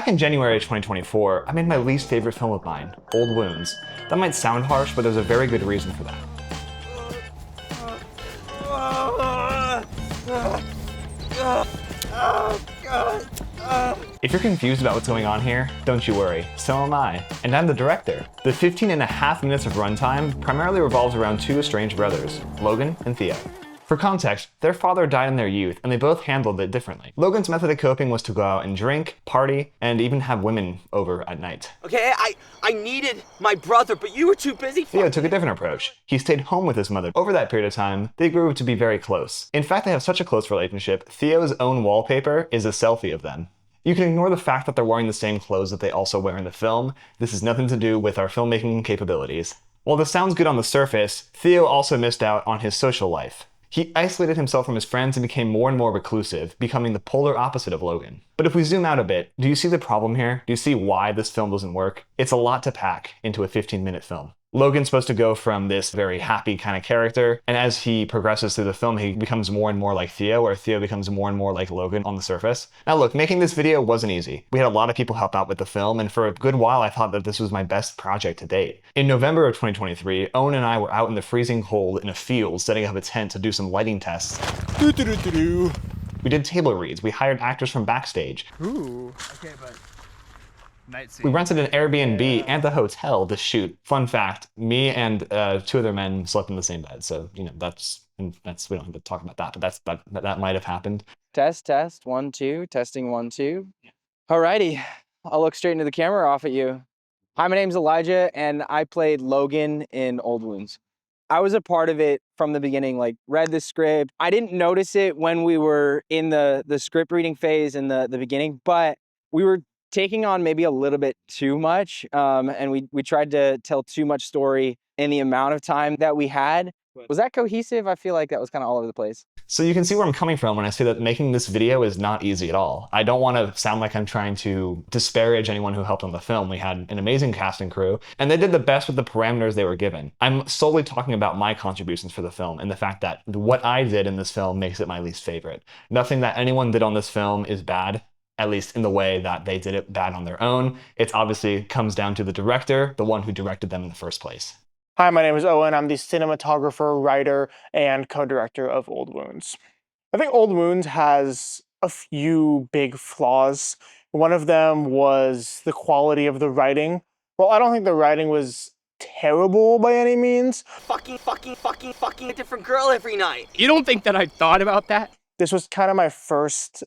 Back in January of 2024, I made my least favorite film of mine, Old Wounds. That might sound harsh, but there's a very good reason for that. If you're confused about what's going on here, don't you worry, so am I, and I'm the director. The 15.5 minutes of runtime primarily revolves around two estranged brothers, Logan and Theo. For context, their father died in their youth, and they both handled it differently. Logan's method of coping was to go out and drink, party, and even have women over at night. Okay, I needed my brother, but you were too busy. Theo took a different approach. He stayed home with his mother. Over that period of time, they grew to be very close. In fact, they have such a close relationship, Theo's own wallpaper is a selfie of them. You can ignore the fact that they're wearing the same clothes that they also wear in the film. This has nothing to do with our filmmaking capabilities. While this sounds good on the surface, Theo also missed out on his social life. He isolated himself from his friends and became more and more reclusive, becoming the polar opposite of Logan. But if we zoom out a bit, do you see the problem here? Do you see why this film doesn't work? It's a lot to pack into a 15-minute film. Logan's supposed to go from this very happy kind of character, and as he progresses through the film, he becomes more and more like Theo, or Theo becomes more and more like Logan on the surface. Now look, making this video wasn't easy. We had a lot of people help out with the film, and for a good while I thought that this was my best project to date. In November of 2023, Owen and I were out in the freezing cold in a field setting up a tent to do some lighting tests. We did table reads, we hired actors from backstage. Ooh. Okay, but... We rented an Airbnb and a hotel to shoot. Fun fact, me and two other men slept in the same bed. So, you know, that's we don't have to talk about that, but that might have happened. Test, 1, 2, testing 1, 2. Alrighty, I'll look straight into the camera off at you. Hi, my name's Elijah, and I played Logan in Old Wounds. I was a part of it from the beginning, like read the script. I didn't notice it when we were in the script reading phase in the beginning, but we were taking on maybe a little bit too much, and we tried to tell too much story in the amount of time that we had. Was that cohesive? I feel like that was kind of all over the place. So you can see where I'm coming from when I say that making this video is not easy at all. I don't want to sound like I'm trying to disparage anyone who helped on the film. We had an amazing cast and crew, and they did the best with the parameters they were given. I'm solely talking about my contributions for the film and the fact that what I did in this film makes it my least favorite. Nothing that anyone did on this film is bad, at least in the way that they did it bad on their own. It obviously comes down to the director, the one who directed them in the first place. Hi, my name is Owen. I'm the cinematographer, writer, and co-director of Old Wounds. I think Old Wounds has a few big flaws. One of them was the quality of the writing. Well, I don't think the writing was terrible by any means. Fucking a different girl every night. You don't think that I thought about that? This was kind of my first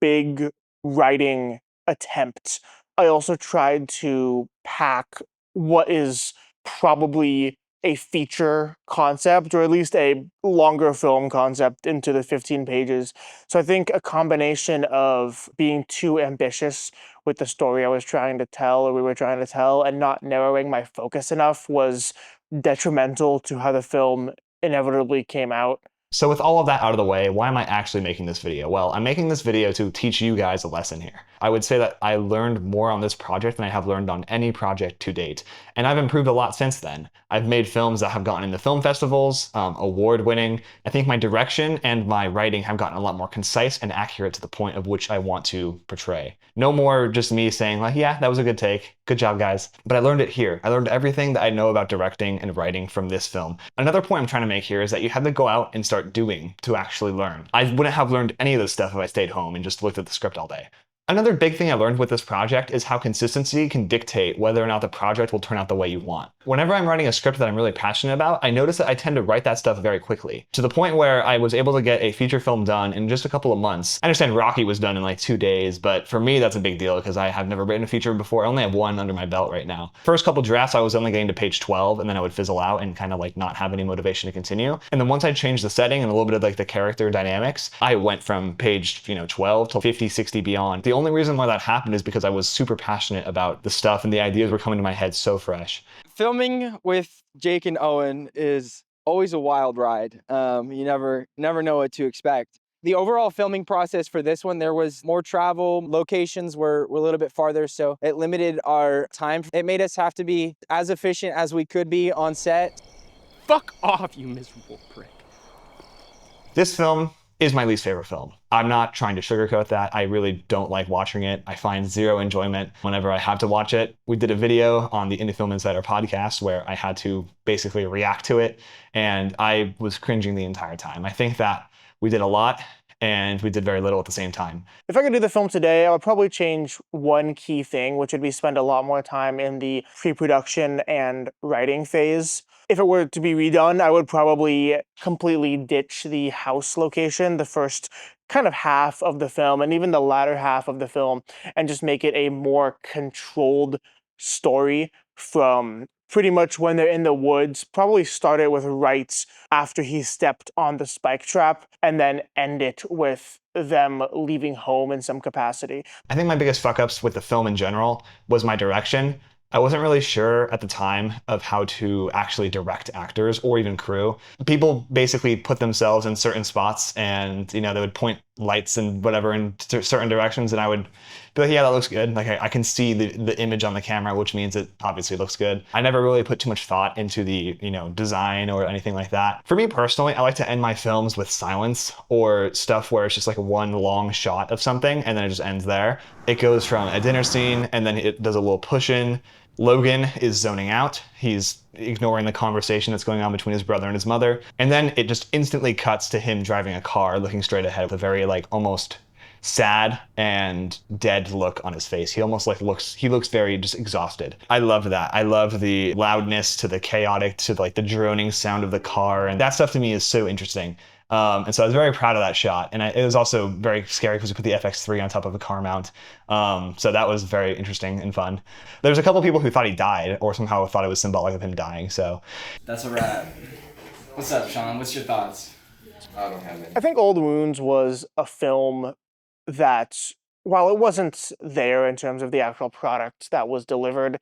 big writing attempt. I also tried to pack what is probably a feature concept, or at least a longer film concept, into the 15 pages. So I think a combination of being too ambitious with the story I was trying to tell, or we were trying to tell, and not narrowing my focus enough was detrimental to how the film inevitably came out. So with all of that out of the way, why am I actually making this video? Well, I'm making this video to teach you guys a lesson here. I would say that I learned more on this project than I have learned on any project to date. And I've improved a lot since then. I've made films that have gotten into film festivals, award-winning. I think my direction and my writing have gotten a lot more concise and accurate to the point of which I want to portray. No more just me saying like, yeah, that was a good take. Good job, guys. But I learned it here. I learned everything that I know about directing and writing from this film. Another point I'm trying to make here is that you have to go out and start doing to actually learn. I wouldn't have learned any of this stuff if I stayed home and just looked at the script all day. Another big thing I learned with this project is how consistency can dictate whether or not the project will turn out the way you want. Whenever I'm writing a script that I'm really passionate about, I notice that I tend to write that stuff very quickly, to the point where I was able to get a feature film done in just a couple of months. I understand Rocky was done in like 2 days, but for me that's a big deal because I have never written a feature before. I only have one under my belt right now. First couple drafts I was only getting to page 12, and then I would fizzle out and kind of like not have any motivation to continue. And then once I changed the setting and a little bit of like the character dynamics, I went from page 12 to 50, 60 beyond. The only reason why that happened is because I was super passionate about the stuff and the ideas were coming to my head so fresh. Filming with Jake and Owen is always a wild ride. You never know what to expect. The overall filming process for this one, there was more travel, locations were a little bit farther, so it limited our time. It made us have to be as efficient as we could be on set. Fuck off, you miserable prick. This film is my least favorite film. I'm not trying to sugarcoat that. I really don't like watching it. I find zero enjoyment whenever I have to watch it. We did a video on the IndieFilm Insider podcast where I had to basically react to it, and I was cringing the entire time. I think that we did a lot, and we did very little at the same time. If I could do the film today, I would probably change one key thing, which would be spend a lot more time in the pre-production and writing phase. If it were to be redone, I would probably completely ditch the house location, the first kind of half of the film, and even the latter half of the film, and just make it a more controlled story from pretty much when they're in the woods. Probably start it with right after he stepped on the spike trap, and then end it with them leaving home in some capacity. I think my biggest fuck ups with the film in general was my direction. I wasn't really sure at the time of how to actually direct actors or even crew. People basically put themselves in certain spots, and they would point lights and whatever in certain directions, and I would be like, yeah, that looks good. Like I can see the image on the camera, which means it obviously looks good. I never really put too much thought into the design or anything like that. For me personally, I like to end my films with silence or stuff where it's just like one long shot of something and then it just ends there. It goes from a dinner scene and then it does a little push in. Logan is zoning out. He's ignoring the conversation that's going on between his brother and his mother. And then it just instantly cuts to him driving a car, looking straight ahead with a very almost sad and dead look on his face. He almost looks very just exhausted. I loved that. I love the loudness to the chaotic to the droning sound of the car. And that stuff to me is so interesting. And so I was very proud of that shot. And it was also very scary because we put the FX3 on top of a car mount. So that was very interesting and fun. There's a couple people who thought he died or somehow thought it was symbolic of him dying. So that's a wrap. What's up, Sean? What's your thoughts? I don't have any. I think Old Wounds was a film that, while it wasn't there in terms of the actual product that was delivered,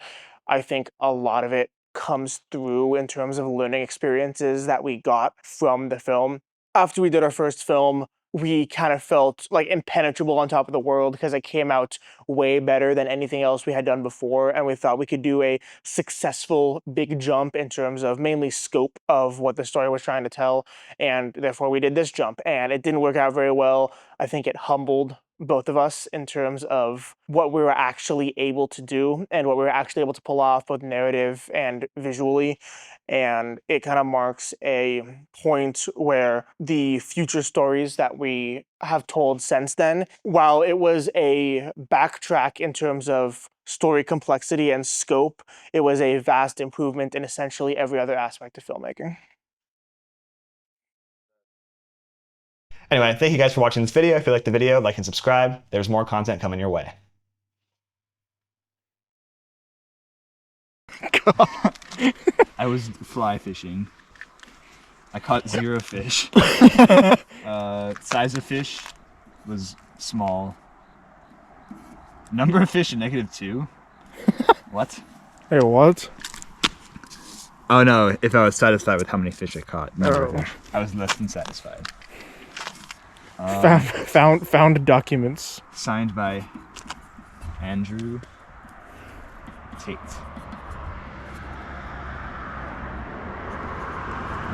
I think a lot of it comes through in terms of learning experiences that we got from the film. After we did our first film, we kind of felt like impenetrable on top of the world because it came out way better than anything else we had done before, and we thought we could do a successful big jump in terms of mainly scope of what the story was trying to tell, and therefore we did this jump, and it didn't work out very well. I think it humbled both of us in terms of what we were actually able to do and what we were actually able to pull off, both narrative and visually. And it kind of marks a point where the future stories that we have told since then, while it was a backtrack in terms of story complexity and scope, it was a vast improvement in essentially every other aspect of filmmaking. anyway, thank you guys for watching this video. If you liked the video, like and subscribe. There's more content coming your way. I was fly fishing. I caught 0 fish. Size of fish was small. Number of fish, -2. What? Hey, what? Oh no, if I was satisfied with how many fish I caught. Number of Oh. fish. I was less than satisfied. Found documents. Signed by Andrew Tate.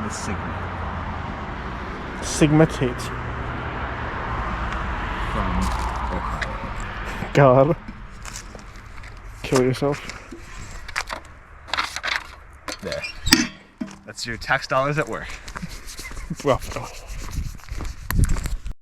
With Sigma Sigma Tate. from Ohio. God. Kill yourself. There. That's your tax dollars at work. Well.